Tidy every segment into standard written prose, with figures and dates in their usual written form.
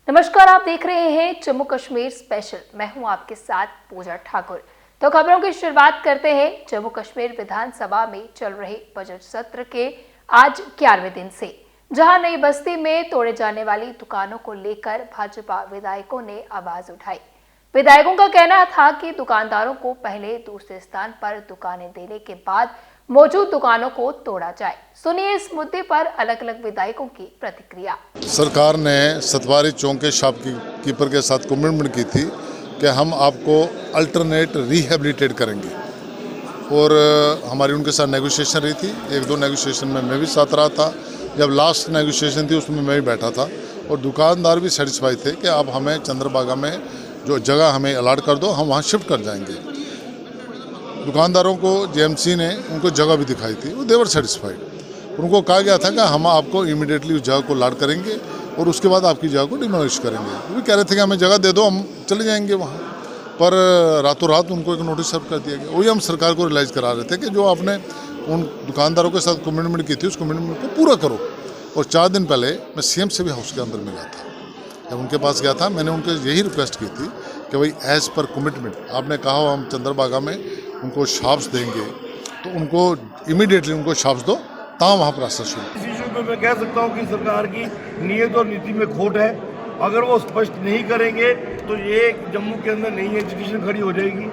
नमस्कार, आप देख रहे हैं जम्मू कश्मीर स्पेशल। मैं हूं आपके साथ पूजा ठाकुर। तो खबरों की शुरुआत करते हैं जम्मू कश्मीर विधानसभा में चल रहे बजट सत्र के आज 11वें दिन से, जहां नई बस्ती में तोड़े जाने वाली दुकानों को लेकर भाजपा विधायकों ने आवाज उठाई। विधायकों का कहना था कि दुकानदारों को पहले दूसरे स्थान पर दुकानें देने के बाद मौजूद दुकानों को तोड़ा जाए। सुनिए इस मुद्दे पर अलग अलग विधायकों की प्रतिक्रिया। सरकार ने सतवारी चौक के शॉपकीपर के साथ कमिटमेंट की थी कि हम आपको अल्टरनेट रिहेबिलिटेट करेंगे, और हमारी उनके साथ नेगोशिएशन रही थी। एक दो नेगोशिएशन में मैं भी साथ रहा था। जब लास्ट नेगोशिएशन थी उसमें मैं भी बैठा था, और दुकानदार भी सेटिस्फाई थे कि आप हमें चंद्रबागा में जो जगह हमें अलाट कर दो, हम वहाँ शिफ्ट कर जाएंगे। दुकानदारों को जेएमसी ने उनको जगह भी दिखाई थी, वो देवर सेटिस्फाइड। उनको कहा गया था कि हम आपको इमीडिएटली उस जगह को अलाट करेंगे और उसके बाद आपकी जगह को डिमोलिश करेंगे। वो भी कह रहे थे कि हमें जगह दे दो, हम चले जाएंगे वहाँ। पर रातों रात उनको एक नोटिस सर्व कर दिया गया। वही हम सरकार को रियलाइज़ करा रहे थे कि जो आपने उन दुकानदारों के साथ कमिटमेंट की थी, उस कमिटमेंट को पूरा करो। और 4 दिन पहले मैं सीएम से भी हाउस के अंदर मिला था। जब उनके पास गया था, मैंने उनके यही रिक्वेस्ट की थी कि भाई एज़ पर कमिटमेंट आपने कहा हो हम चंद्रबागा में उनको शॉप्स देंगे, तो उनको इमीडिएटली उनको शॉप्स दो, तब वहाँ प्रोसेस शुरू। इस इशू पे मैं कह सकता हूँ कि सरकार की नीयत और नीति में खोट है। अगर वो स्पष्ट नहीं करेंगे तो ये जम्मू के अंदर नई एजुकेशन खड़ी हो जाएगी।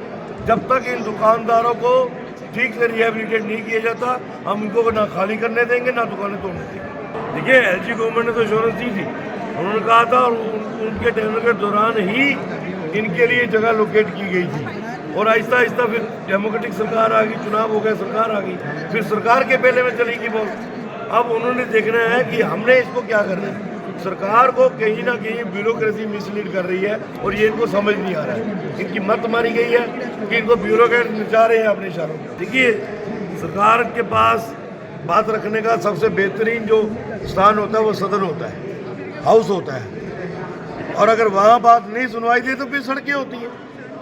जब तक इन दुकानदारों को ठीक से रिहेबिलिटेट नहीं किया जाता, हम इनको ना खाली करने देंगे ना दुकानें तोड़ने देंगे। देखिए, एलजी गवर्नमेंट ने तो इंश्योरेंस दी थी, उन्होंने कहा था, और उनके टेन्योर के दौरान ही इनके लिए जगह लोकेट की गई थी। और आहिस्ता आहिस्ता फिर डेमोक्रेटिक सरकार आ गई, चुनाव हो गया, सरकार आ गई, फिर सरकार के पहले में चलेगी बहुत। अब उन्होंने देखना है कि हमने इसको क्या करना है। सरकार को कहीं ना कहीं ब्यूरोक्रेसी मिसलीड कर रही है, और ये इनको समझ नहीं आ रहा है। इनकी मत मारी गई है कि इनको ब्यूरोक्रेट नचा रहे हैं अपने इशारों में। देखिए, सरकार के पास बात रखने का सबसे बेहतरीन जो स्थान होता है वो सदन होता है, हाउस होता है। और अगर वहाँ बात नहीं सुनवाई दी तो फिर सड़कें होती हैं,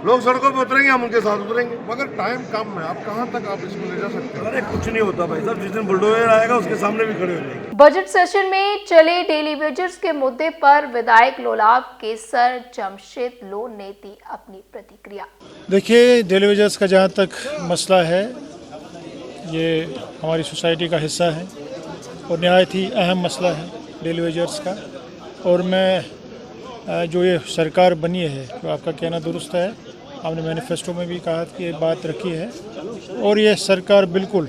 लोग सड़कों पर उतरेंगे, हम उनके साथ उतरेंगे। मगर टाइम कम है, आप कहाँ तक आप इसको ले जा सकते हैं? अरे कुछ नहीं होता भाई साहब, जिस दिन बुलडोजर आएगा उसके सामने भी खड़े हो जाएंगे। बजट सेशन में चले डेली वेजेस के मुद्दे पर विधायक लोलाव केसर जमशेद लोन ने दी अपनी प्रतिक्रिया। देखिए, डेली वेजेस का जहाँ तक मसला है, ये हमारी सोसाइटी का हिस्सा है और नहायत ही अहम मसला है डेली वेजेस का। और मैं जो ये सरकार बनी है, तो आपका कहना दुरुस्त है, आपने मैनिफेस्टो में भी कहा कि ये बात रखी है, और ये सरकार बिल्कुल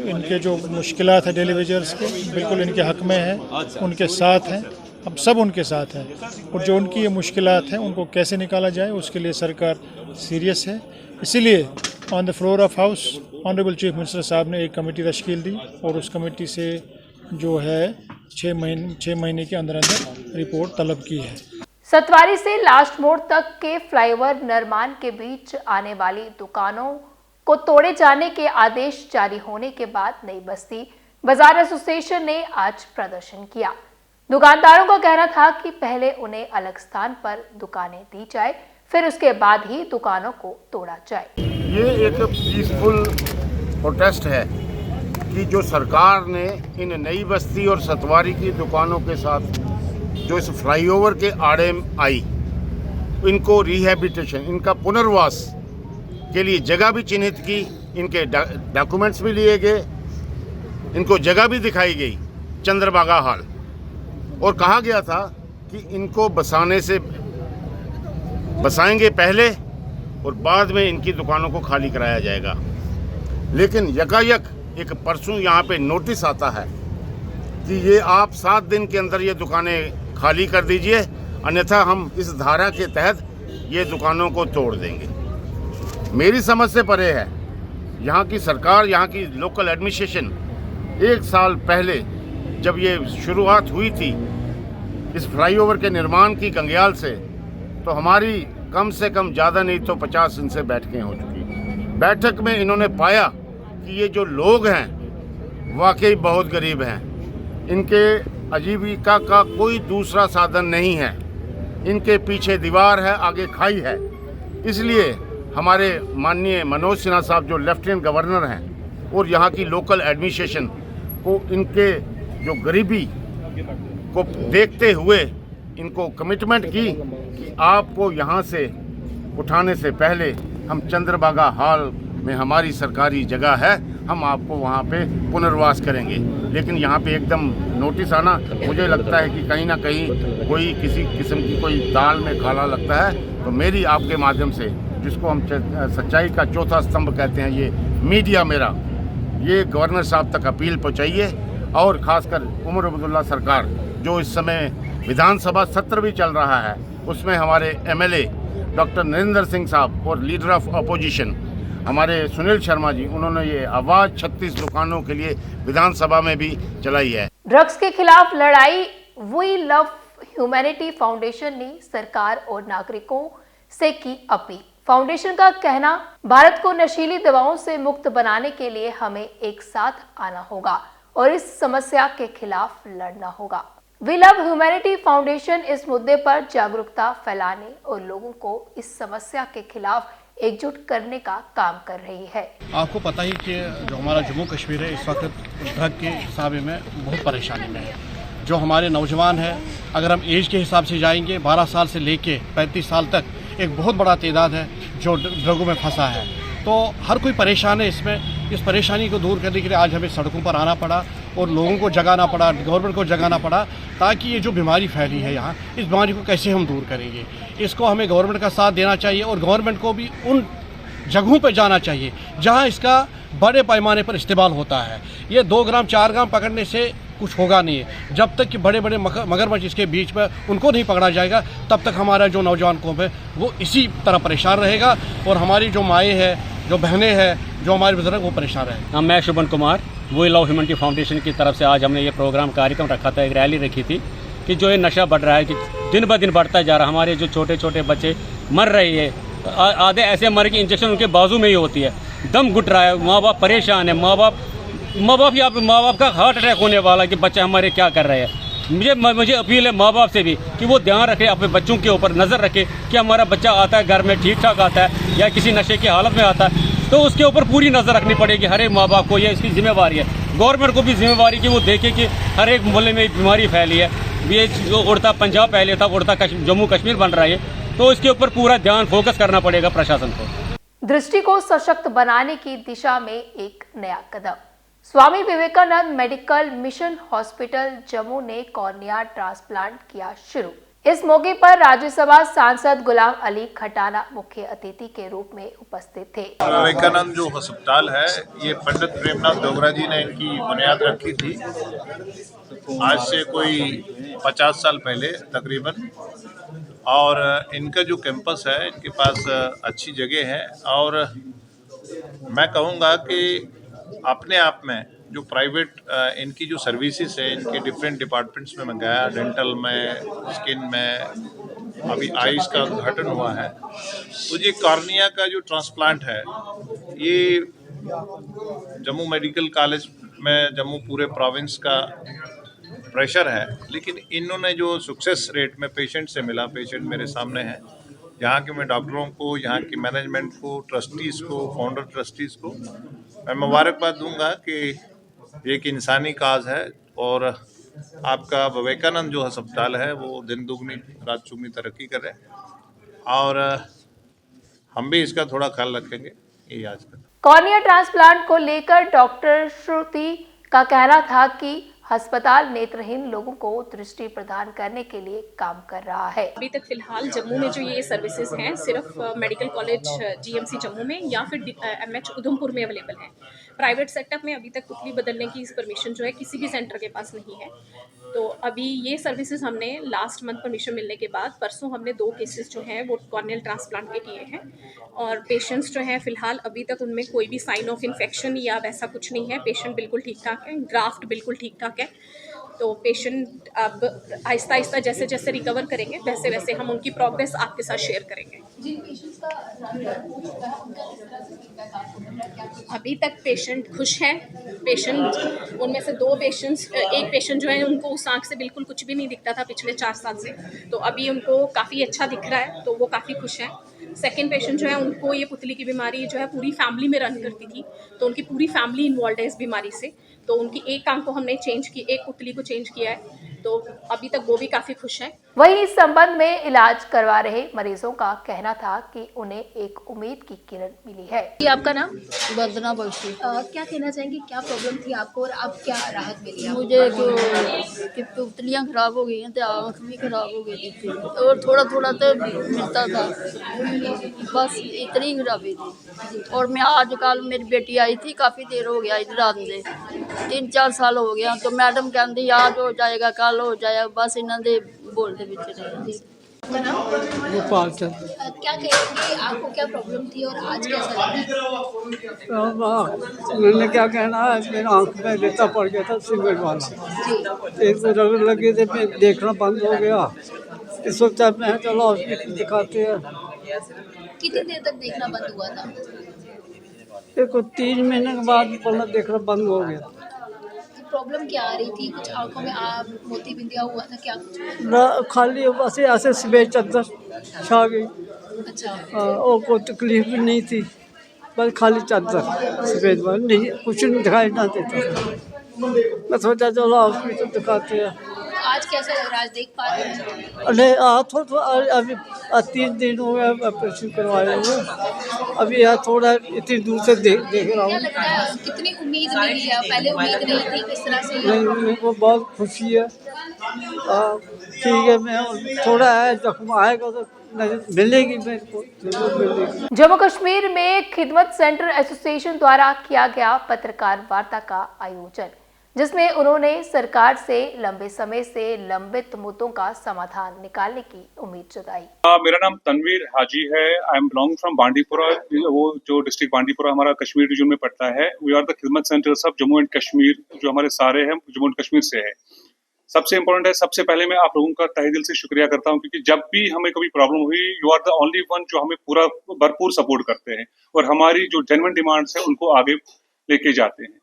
इनके जो मुश्किलात है डेली वेजर्स के, बिल्कुल इनके हक में है, उनके साथ हैं, हम सब उनके साथ हैं। और जो उनकी ये मुश्किलात हैं उनको कैसे निकाला जाए, उसके लिए सरकार सीरियस है। इसीलिए on the floor of house honourable chief minister साहब ने एक कमेटी तश्कील दी, और उस कमेटी से जो है 6 महीने के अंदर अंदर रिपोर्ट तलब की है। सतवारी से लास्ट मोड़ तक के फ्लाईओवर निर्माण के बीच आने वाली दुकानों को तोड़े जाने के आदेश जारी होने के बाद नई बस्ती बाजार एसोसिएशन ने आज प्रदर्शन किया। दुकानदारों का कहना था कि पहले उन्हें अलग स्थान पर दुकानें दी जाए, फिर उसके बाद ही दुकानों को तोड़ा जाए। ये एक पीसफुल प्रोटेस्ट है कि जो सरकार ने इन नई बस्ती और सतवारी की दुकानों के साथ जो इस फ्लाईओवर के आड़े आई, इनको रिहेबिलिटेशन, इनका पुनर्वास के लिए जगह भी चिन्हित की, इनके डॉक्यूमेंट्स भी लिए गए, इनको जगह भी दिखाई गई चंद्रबागा हॉल, और कहा गया था कि इनको बसाएंगे पहले और बाद में इनकी दुकानों को खाली कराया जाएगा। लेकिन यकायक एक परसों यहाँ पे नोटिस आता है कि ये आप 7 दिन के अंदर ये दुकानें खाली कर दीजिए, अन्यथा हम इस धारा के तहत ये दुकानों को तोड़ देंगे। मेरी समझ से परे है। यहाँ की सरकार, यहाँ की लोकल एडमिनिस्ट्रेशन 1 साल पहले जब ये शुरुआत हुई थी इस फ्लाईओवर के निर्माण की गंगयाल से, तो हमारी कम से कम ज़्यादा नहीं तो 50 इनसे बैठकें हो चुकी। बैठक में इन्होंने पाया कि ये जो लोग हैं वाकई बहुत गरीब हैं, इनके आजीविका का कोई दूसरा साधन नहीं है, इनके पीछे दीवार है, आगे खाई है। इसलिए हमारे माननीय मनोज सिन्हा साहब जो लेफ्टिनेंट गवर्नर हैं और यहाँ की लोकल एडमिनिस्ट्रेशन को इनके जो गरीबी को देखते हुए इनको कमिटमेंट की कि आपको यहाँ से उठाने से पहले हम चंद्रभागा हॉल में हमारी सरकारी जगह है, हम आपको वहाँ पे पुनर्वास करेंगे। लेकिन यहाँ पे एकदम नोटिस आना, मुझे लगता है कि कहीं ना कहीं कोई किसी किस्म की कोई दाल में काला लगता है। तो मेरी आपके माध्यम से, जिसको हम सच्चाई का चौथा स्तंभ कहते हैं, ये मीडिया मेरा, ये गवर्नर साहब तक अपील पहुँचाइए। और ख़ासकर उमर अब्दुल्ला सरकार, जो इस समय विधानसभा सत्र भी चल रहा है, उसमें हमारे एमएलए डॉक्टर नरेंद्र सिंह साहब और लीडर ऑफ अपोजिशन हमारे सुनील शर्मा जी, उन्होंने ये आवाज़ 36 दुकानों के लिए विधानसभा में भी चलाई है। ड्रग्स के खिलाफ लड़ाई वी लव ह्यूमैनिटी फाउंडेशन ने सरकार और नागरिकों से की अपील। फाउंडेशन का कहना, भारत को नशीली दवाओं से मुक्त बनाने के लिए हमें एक साथ आना होगा और इस समस्या के खिलाफ लड़ना होगा। वी लव ह्यूमैनिटी फाउंडेशन इस मुद्दे पर जागरूकता फैलाने और लोगों को इस समस्या के खिलाफ एकजुट करने का काम कर रही है। आपको पता ही कि जो हमारा जम्मू कश्मीर है इस वक्त ड्रग के हिसाब में बहुत परेशानी में है। जो हमारे नौजवान हैं, अगर हम एज के हिसाब से जाएंगे, 12 साल से लेके 35 साल तक एक बहुत बड़ा तादाद है जो ड्रगों में फंसा है। तो हर कोई परेशान है इसमें। इस परेशानी को दूर करने के लिए आज हमें सड़कों पर आना पड़ा और लोगों को जगाना पड़ा, गवर्नमेंट को जगाना पड़ा, ताकि ये जो बीमारी फैली है यहाँ, इस बीमारी को कैसे हम दूर करेंगे। इसको हमें गवर्नमेंट का साथ देना चाहिए और गवर्नमेंट को भी उन जगहों पर जाना चाहिए जहाँ इसका बड़े पैमाने पर इस्तेमाल होता है। ये 2 ग्राम 4 ग्राम पकड़ने से कुछ होगा नहीं है। जब तक कि बड़े बड़े मगरमच्छ इसके बीच में उनको नहीं पकड़ा जाएगा, तब तक हमारा जो नौजवान कौम है वो इसी तरह परेशान रहेगा और हमारी जो माएँ हैं, जो बहनें हैं, जो हमारे बुजुर्ग, वो परेशान रहेंगे। मैं Shubhan Kumar, we love humanity foundation की तरफ से आज हमने ये प्रोग्राम कार्यक्रम रखा था, एक रैली रखी थी कि जो ये नशा बढ़ रहा है, कि दिन ब दिन बढ़ता जा रहा है। हमारे जो छोटे छोटे बच्चे मर रहे हैं, आधे ऐसे मर के इंजेक्शन उनके बाजू में ही होती है, दम घुट रहा है, माँ बाप परेशान है, माँ बाप का हार्ट अटैक होने वाला है कि बच्चे हमारे क्या कर रहे हैं। मुझे अपील है माँ बाप से भी कि वो ध्यान रखें, अपने बच्चों के ऊपर नज़र रखें कि हमारा बच्चा आता है घर में ठीक ठाक आता है या किसी नशे की हालत में आता है, तो उसके ऊपर पूरी नज़र रखनी पड़ेगी हर एक माँ बाप को। ये इसकी जिम्मेवारी है। गवर्नमेंट को भी जिम्मेवारी कि वो देखे कि हर एक मोहल्ले में बीमारी फैली है। ये जो उड़ता पंजाब पहले था, उड़ता जम्मू कश्मीर बन रहा है, तो इसके ऊपर पूरा ध्यान फोकस करना पड़ेगा प्रशासन को। दृष्टि को सशक्त बनाने की दिशा में एक नया कदम। Swami Vivekananda medical mission hospital Jammu ने कॉर्निया ट्रांसप्लांट किया शुरू। इस मौके पर राज्यसभा सांसद गुलाम अली खटाना मुख्य अतिथि के रूप में उपस्थित थे। विवेकानंद जो अस्पताल है, ये पंडित प्रेमनाथ डोगरा जी ने इनकी बुनियाद रखी थी आज से कोई 50 साल पहले तकरीबन। और इनका जो कैंपस है, इनके पास अच्छी जगह है और मैं कहूँगा कि अपने आप में जो प्राइवेट इनकी जो सर्विसेज है, इनके डिफरेंट डिपार्टमेंट्स में मैं गया, डेंटल में, स्किन में, अभी आइज का उद्घाटन हुआ है। तो ये कॉर्निया का जो ट्रांसप्लांट है, ये जम्मू मेडिकल कॉलेज में जम्मू पूरे प्रोविंस का प्रेशर है, लेकिन इन्होंने जो सक्सेस रेट में पेशेंट से मिला, पेशेंट मेरे सामने है, यहाँ के मैं डॉक्टरों को, यहाँ की मैनेजमेंट को, ट्रस्टीज़ को, फाउंडर ट्रस्टीज़ को मैं मुबारकबाद दूंगा कि एक इंसानी काज है और आपका विवेकानंद जो अस्पताल है वो दिन दुगनी रात चुगनी तरक्की करे और हम भी इसका थोड़ा ख्याल रखेंगे। ये आज का कॉर्निया ट्रांसप्लांट को लेकर डॉक्टर श्रुति का कहना था कि अस्पताल नेत्रहीन लोगों को दृष्टि प्रदान करने के लिए काम कर रहा है। अभी तक फिलहाल जम्मू में जो ये सर्विसेज हैं सिर्फ मेडिकल कॉलेज जीएमसी जम्मू में या फिर एमएच उधमपुर में अवेलेबल है। प्राइवेट सेटअप में अभी तक पुतली बदलने की परमिशन जो है किसी भी सेंटर के पास नहीं है। तो अभी ये सर्विसेज हमने लास्ट मंथ परमिशन मिलने के बाद परसों हमने 2 केसेस जो हैं वो कॉर्नियल ट्रांसप्लांट के किए हैं और पेशेंट्स जो हैं फिलहाल अभी तक उनमें कोई भी साइन ऑफ इन्फेक्शन या वैसा कुछ नहीं है। पेशेंट बिल्कुल ठीक ठाक है, ग्राफ्ट बिल्कुल ठीक ठाक है। तो पेशेंट अब आहिस्ता आहिस्ता जैसे जैसे रिकवर करेंगे वैसे वैसे हम उनकी प्रोग्रेस आपके साथ शेयर करेंगे। अभी तक पेशेंट खुश हैं। पेशेंट उनमें से 2 पेशेंट्स, एक पेशेंट जो है उनको उस आँख से बिल्कुल कुछ भी नहीं दिखता था पिछले 4 साल से, तो अभी उनको काफ़ी अच्छा दिख रहा है, तो वो काफ़ी खुश हैं। सेकेंड पेशेंट जो है उनको ये पुतली की बीमारी जो है पूरी फैमिली में रन करती थी, तो उनकी पूरी फैमिली इन्वॉल्व है इस बीमारी से, तो उनकी एक आंख को हमने चेंज की, एक पुतली को चेंज किया है। तो अभी तक वो भी काफ़ी खुश हैं। वहीं इस संबंध में इलाज करवा रहे मरीजों का कहना था कि उन्हें एक उम्मीद की किरण मिली है। ये आपका नाम? वंदना बख्शी। क्या कहना चाहेंगे, क्या प्रॉब्लम थी आपको और अब क्या राहत मिली है? मुझे कि पुतलियाँ खराब हो गई हैं तो आँख भी खराब हो गई थी और थोड़ा थोड़ा तो मिलता था, बस इतनी खराबी थी। और मैं आज कल मेरी बेटी आई थी, काफ़ी देर हो गया इधर आंदे, 3-4 साल हो गया, तो मैडम कहती आज हो जाएगा कल हो जाएगा, बस इन्होंने बोलते पीछे रहे। आपका नाम? गोपाल चंद। क्या कहेंगे, आपको क्या प्रॉब्लम थी और आज कैसा लगा? मैंने क्या कहना है, मेरी आँख में रेता पड़ गया था सीमेंट वाला, एक तो रगड़ लगी थी, फिर देखना बंद हो गया। इस वक्त मैं चलो हॉस्पिटल दिखाते हैं। कितनी देर तक देखना बंद हुआ था? देखो 3 महीने के बाद बोला देखना बंद हो गया। प्रॉब्लम क्या आ रही थी? कुछ आंखों में मोती बिंदिया हुआ था क्या कुछ? ना खाली बस ऐसे सफेद चादर छा गई। अच्छा। और कोई तकलीफ भी नहीं थी, बस खाली चादर सफेद वाली, नहीं कुछ नहीं दिखाई ना देता था। मैं सोचा चलो हॉस्पिटल दिखाते हैं। आज कैसा लग रहा है, आज देख पा रहे हैं? अरे थोड़ा अभी 3 दिन हो गए ऑपरेशन करवाए हुए, अभी यहाँ थोड़ा इतनी दूर से देख रहा क्या हूँ। लगता है, कितनी उम्मीद मिली है? पहले उम्मीद नहीं थी किस तरह से? मेरे को बहुत खुशी है। ठीक है, मैं थोड़ा है जख्म आएगा तो मिलेगी मेरे को, जरूर मिलेगी। जम्मू कश्मीर में खिदमत सेंटर एसोसिएशन द्वारा किया गया पत्रकार वार्ता का आयोजन, जिसमें उन्होंने सरकार से लंबे समय से लंबित मुद्दों का समाधान निकालने की उम्मीद जताई। मेरा नाम तनवीर हाजी है। I am belong from Bandipora, वो जो डिस्ट्रिक्ट बांडीपुरा हमारा कश्मीर रीजन में पड़ता है। वी आर द खिदमत centres of Jammu and Kashmir, जो हमारे सारे हैं जम्मू एंड कश्मीर से है। सबसे इम्पोर्टेंट है, सबसे पहले मैं आप लोगों का तहे दिल से शुक्रिया करता हूं, क्योंकि जब भी हमें कभी प्रॉब्लम हुई, you are the only one जो हमें पूरा भरपूर सपोर्ट करते हैं और हमारी जो जेन्युइन डिमांड्स है उनको आगे लेके जाते हैं।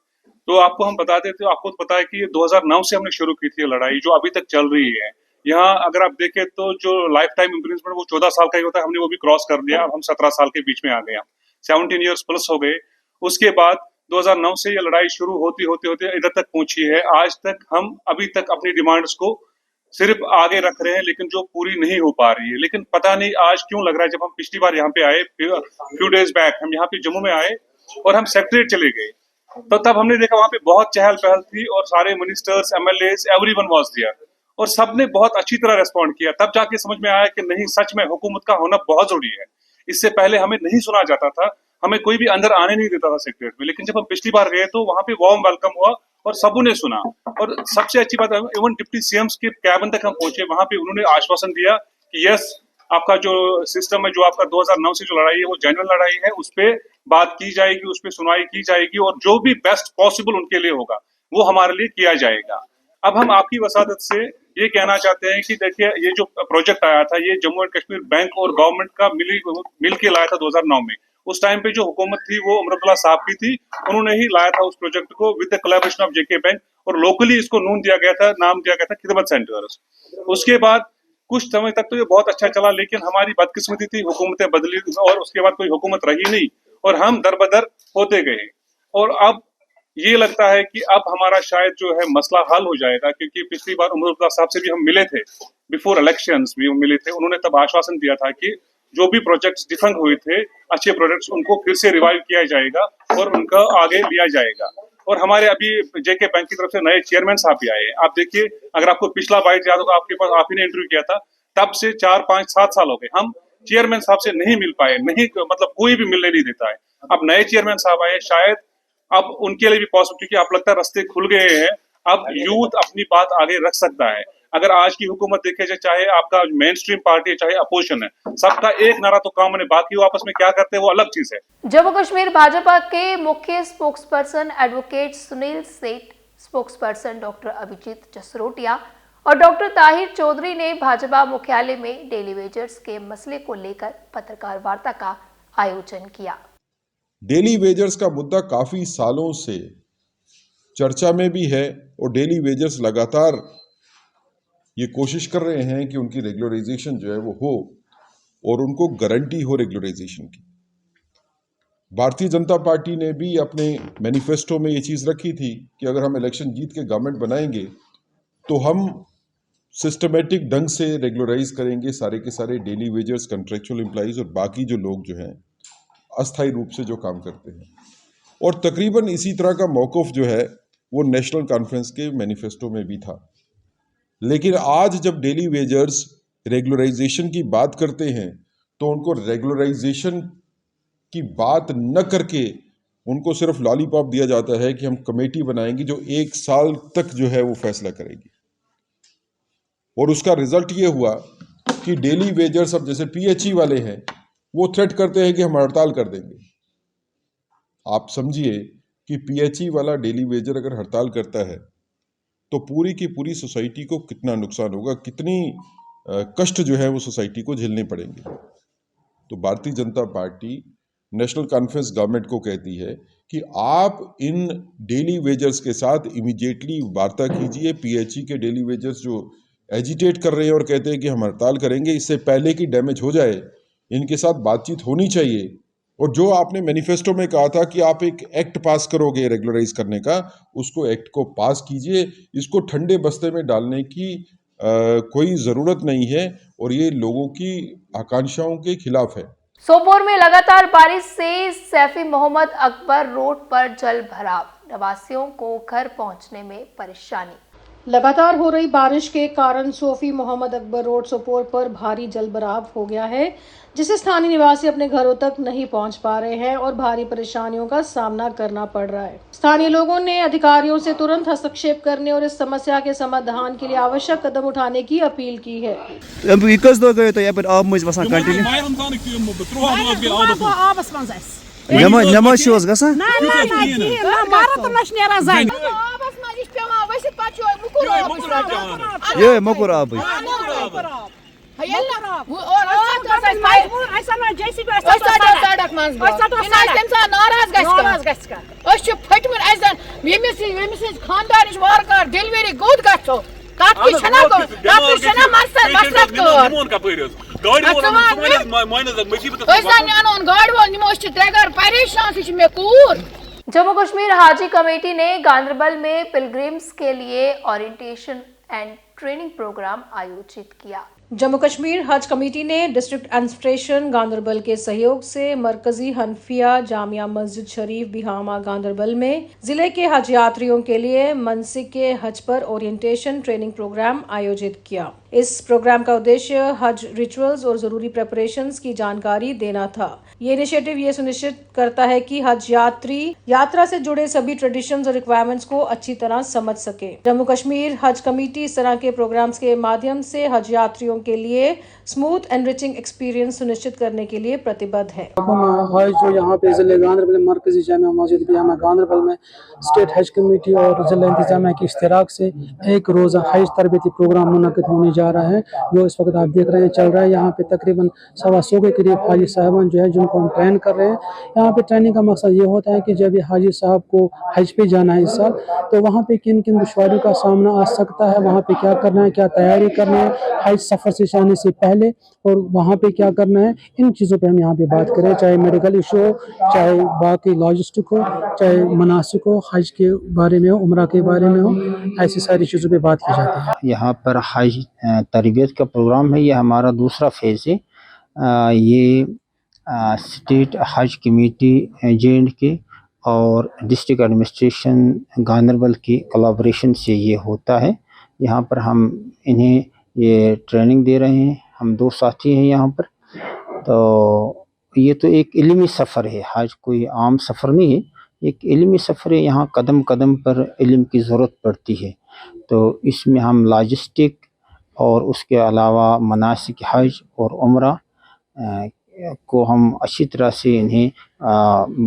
तो आपको हम बता देते हैं, आपको पता है कि ये 2009 से हमने शुरू की थी ये लड़ाई, जो अभी तक चल रही है। यहाँ अगर आप देखें तो जो लाइफ टाइम इम्प्रिजमेंट वो 14 साल का ही होता है, हमने वो भी क्रॉस कर दिया। अब हम 17 साल के बीच में आ गए, 17 ईयर्स प्लस हो गए। उसके बाद 2009 से ये लड़ाई शुरू होती इधर तक पहुंची है। आज तक हम अभी तक अपनी डिमांड्स को सिर्फ आगे रख रहे हैं, लेकिन जो पूरी नहीं हो पा रही है। लेकिन पता नहीं आज क्यों लग रहा है, जब हम पिछली बार यहाँ पे आए, फ्यू डेज बैक हम यहाँ पे जम्मू में आए और हम सेक्रेटरीट चले गए, तो तब हमने देखा वहां पे बहुत चहल पहल थी और सारे ministers, MLAs, everyone was there और सबने बहुत अच्छी तरह रिस्पॉन्ड किया। तब जाके समझ में आया कि नहीं, सच में हुकूमत का होना बहुत जरूरी है। इससे पहले हमें नहीं सुना जाता था, हमें कोई भी अंदर आने नहीं देता था सेक्रेटरीट में। लेकिन जब हम पिछली बार गए तो वहां पे वार्म वेलकम हुआ और सबों ने सुना। और सबसे अच्छी बात है, इवन डिप्टी सीएम्स के कैबिन तक हम पहुंचे, वहां पे उन्होंने आश्वासन दिया कि यस, आपका जो सिस्टम है, जो आपका 2009 से जो लड़ाई है वो जेन्युइन लड़ाई है, उस पर बात की जाएगी, उस पर सुनवाई की जाएगी और जो भी बेस्ट पॉसिबल उनके लिए होगा वो हमारे लिए किया जाएगा। अब हम आपकी वसादत से ये कहना चाहते हैं कि देखिए, ये जो प्रोजेक्ट आया था, ये जम्मू एंड कश्मीर बैंक और गवर्नमेंट का मिल के लाया था 2009 में। उस टाइम पे जो हुकूमत थी वो अमरुद्दुल्ला साहब की थी, उन्होंने ही लाया था उस प्रोजेक्ट को with the collaboration of JK bank, और लोकली इसको नाम दिया गया था खिदमत सेंटर्स। उसके बाद कुछ समय तक तो ये बहुत अच्छा चला, लेकिन हमारी बदकिस्मती थी, हुकूमतें बदली और उसके बाद कोई हुकूमत रही नहीं और हम दरबदर होते गए। और अब ये लगता है कि अब हमारा शायद जो है मसला हल हो जाएगा, क्योंकि पिछली बार अमरुद्दुल्ला साहब से भी हम मिले थे, बिफोर इलेक्शंस भी हम मिले थे। उन्होंने तब आश्वासन दिया था कि जो भी प्रोजेक्ट्स डिफंग हुए थे, अच्छे प्रोजेक्ट्स, उनको फिर से रिवाइव किया जाएगा और उनका आगे लिया जाएगा। और हमारे अभी जेके बैंक की तरफ से नए चेयरमैन साहब भी आए हैं। आप देखिए, अगर आपको पिछला बाइट याद होगा, आपके पास आप ही ने इंटरव्यू किया था, तब से 4, 5, 7 साल हो गए हम चेयरमैन साहब से नहीं मिल पाए, नहीं मतलब कोई भी मिलने नहीं देता है। अब नए चेयरमैन साहब आए, शायद अब उनके लिए भी पॉसिबल, क्योंकि आप लगता है रास्ते खुल गए हैं, अब यूथ अपनी बात आगे रख सकता है। अगर आज की हुकूमत देखे जाए, चाहे आपका मेन स्ट्रीम पार्टी है, चाहे अपोजिशन है, सबका एक नारा तो कॉमन है, बाकी वो आपस में क्या करते हैं वो अलग चीज है। जम्मू कश्मीर भाजपा के मुख्य स्पोक्सपर्सन एडवोकेट सुनील सेठ, स्पोक्सपर्सन डॉक्टर अभिजीत जसरोटिया और डॉक्टर ताहिर चौधरी ने भाजपा मुख्यालय में डेली वेजर्स के मसले को लेकर पत्रकार वार्ता का आयोजन किया। डेली वेजर्स का मुद्दा काफी सालों से चर्चा में भी है और डेली वेजर्स लगातार ये कोशिश कर रहे हैं कि उनकी रेगुलराइजेशन जो है वो हो और उनको गारंटी हो रेगुलराइजेशन की। भारतीय जनता पार्टी ने भी अपने मैनिफेस्टो में ये चीज़ रखी थी कि अगर हम इलेक्शन जीत के गवर्नमेंट बनाएंगे तो हम सिस्टमेटिक ढंग से रेगुलराइज करेंगे सारे के सारे डेली वेजर्स, कंट्रेक्चुअल एम्प्लॉइज और बाकी जो लोग जो हैं अस्थायी रूप से जो काम करते हैं। और तकरीबन इसी तरह का मौक़िफ़ जो है वो नेशनल कॉन्फ्रेंस के मैनिफेस्टो में भी था। लेकिन आज जब डेली वेजर्स रेगुलराइजेशन की बात करते हैं तो उनको रेगुलराइजेशन की बात न करके उनको सिर्फ लॉलीपॉप दिया जाता है कि हम कमेटी बनाएंगे जो 1 साल तक जो है वो फैसला करेगी। और उसका रिजल्ट ये हुआ कि डेली वेजर्स अब जैसे पीएचई वाले हैं वो थ्रेट करते हैं कि हम हड़ताल कर देंगे। आप समझिए कि पीएचई वाला डेली वेजर अगर हड़ताल करता है तो पूरी की पूरी सोसाइटी को कितना नुकसान होगा, कितनी कष्ट जो है वो सोसाइटी को झेलने पड़ेंगे। तो Bharatiya Janata party national conference government को कहती है कि आप इन डेली वेजर्स के साथ इमीडिएटली वार्ता कीजिए। पीएचई के डेली वेजर्स जो एजिटेट कर रहे हैं और कहते हैं कि हम हड़ताल करेंगे, इससे पहले कि डैमेज हो जाए इनके साथ बातचीत होनी चाहिए। और जो आपने मैनिफेस्टो में कहा था कि आप एक एक्ट पास करोगे रेगुलराइज करने का, उसको एक्ट को पास कीजिए। इसको ठंडे बस्ते में डालने की कोई ज़रूरत नहीं है और ये लोगों की आकांक्षाओं के खिलाफ है। सोपोर में लगातार बारिश से सैफी मोहम्मद अकबर रोड पर जल भराव, निवासियों को घर पहुंचने में परेशानी। लगातार हो रही बारिश के कारण सोफी मोहम्मद अकबर रोड सोपोर पर भारी जलभराव हो गया है, जिससे स्थानीय निवासी अपने घरों तक नहीं पहुंच पा रहे हैं और भारी परेशानियों का सामना करना पड़ रहा है। स्थानीय लोगों ने अधिकारियों से तुरंत हस्तक्षेप करने और इस समस्या के समाधान के लिए आवश्यक कदम उठाने की अपील की है। जम्मू कश्मीर हाजी कमेटी ने गांदरबल में पिलग्रिम्स के लिए ओरिएंटेशन एंड ट्रेनिंग प्रोग्राम आयोजित किया। जम्मू कश्मीर हज कमेटी ने डिस्ट्रिक्ट एडमिनिस्ट्रेशन गांदरबल के सहयोग से मरकजी हनफिया जामिया मस्जिद शरीफ बिहामा गांदरबल में जिले के हज यात्रियों के लिए मनसिक के हज पर ओरिएंटेशन ट्रेनिंग प्रोग्राम आयोजित किया। इस प्रोग्राम का उद्देश्य हज रिचुअल्स और जरूरी प्रिपरेशंस की जानकारी देना था। ये इनिशिएटिव ये सुनिश्चित करता है कि हज यात्री यात्रा से जुड़े सभी ट्रेडिशंस और रिक्वायरमेंट्स को अच्छी तरह समझ सके। जम्मू कश्मीर हज कमेटी इस तरह के प्रोग्राम्स के माध्यम से हज यात्रियों के लिए स्मूथ एनरिचिंग एक्सपीरियंस सुनिश्चित करने के लिए प्रतिबद्ध है। हज जो यहाँ पे जिले गांदरबल मरकजी जामिया मस्जिद बिहामा गांदरबल में स्टेट हज कमेटी और जिला इंतजामिया की इश्तिराक से एक रोज़ा हज तरबियती प्रोग्राम मुनक़िद होने जा रहा है, जो इस वक्त आप देख रहे हैं चल रहा है। यहाँ पे तकरीबन 125 के करीब हाजी साहबान जो है जिनको हम ट्रेन कर रहे हैं। यहाँ पे ट्रेनिंग का मकसद ये होता है कि जब ये हाजी साहब को हज पे जाना है इस साल, तो वहाँ पे किन किन दुश्वारियों का सामना आ सकता है, वहाँ पे क्या करना है, क्या तैयारी करनी है हज सफ़र से जाने से पहले, और वहाँ पे क्या करना है, इन चीज़ों पे हम यहाँ पे बात करें। चाहे मेडिकल इशू हो, चाहे बाकी लॉजिस्टिक हो, चाहे मनासिक हो, हज के बारे में हो, उम्रा के बारे में हो, ऐसी सारी चीज़ों पे बात की जाती है। यहाँ पर हज तरबियत का प्रोग्राम है, ये हमारा दूसरा फेज़ है। ये स्टेट हज कमेटी J&K और डिस्ट्रिक्ट एडमिनिस्ट्रेशन गांदरबल की कोलैबोरेशन से ये होता है। यहाँ पर हम इन्हें ये ट्रेनिंग दे रहे हैं। हम 2 साथी हैं यहाँ पर। तो ये तो एक इल्मी सफ़र है, हज कोई आम सफ़र नहीं है, एक इल्मी सफ़र है। यहाँ कदम कदम पर इल्म की ज़रूरत पड़ती है। तो इसमें हम लॉजिस्टिक और उसके अलावा मनासिक हज और उम्रा को हम अच्छी तरह से इन्हें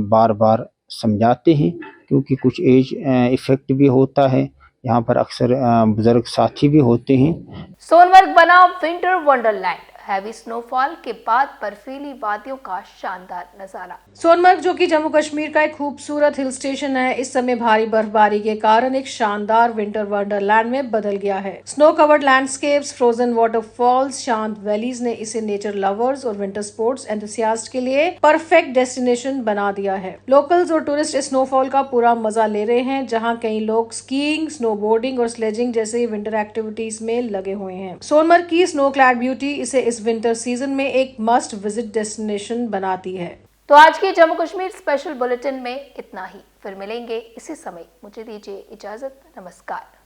बार बार समझाते हैं, क्योंकि कुछ एज इफ़ेक्ट भी होता है। यहाँ पर अक्सर बुजुर्ग साथी भी होते हैं। सोनमर्ग बना विंटर वंडरलैंड, हैवी स्नोफॉल के बाद बर्फीली वादियों का शानदार नजारा। सोनमर्ग, जो कि जम्मू कश्मीर का एक खूबसूरत हिल स्टेशन है, इस समय भारी बर्फबारी के कारण एक शानदार विंटर वंडरलैंड में बदल गया है। Snow covered landscapes, frozen waterfalls, शांत वैलीज ने इसे नेचर लवर्स और विंटर स्पोर्ट्स एंथुसियास्ट के लिए परफेक्ट डेस्टिनेशन बना दिया है। लोकल्स और टूरिस्ट इस स्नोफॉल का पूरा मजा ले रहे हैं, जहां कई लोग स्कीइंग, स्नोबोर्डिंग और स्लेजिंग जैसे विंटर एक्टिविटीज में लगे हुए हैं। सोनमर्ग की स्नो क्लैड ब्यूटी इसे इस विंटर सीजन में एक मस्ट विजिट डेस्टिनेशन बनाती है। तो आज की जम्मू कश्मीर स्पेशल बुलेटिन में इतना ही। फिर मिलेंगे इसी समय। मुझे दीजिए इजाजत। नमस्कार।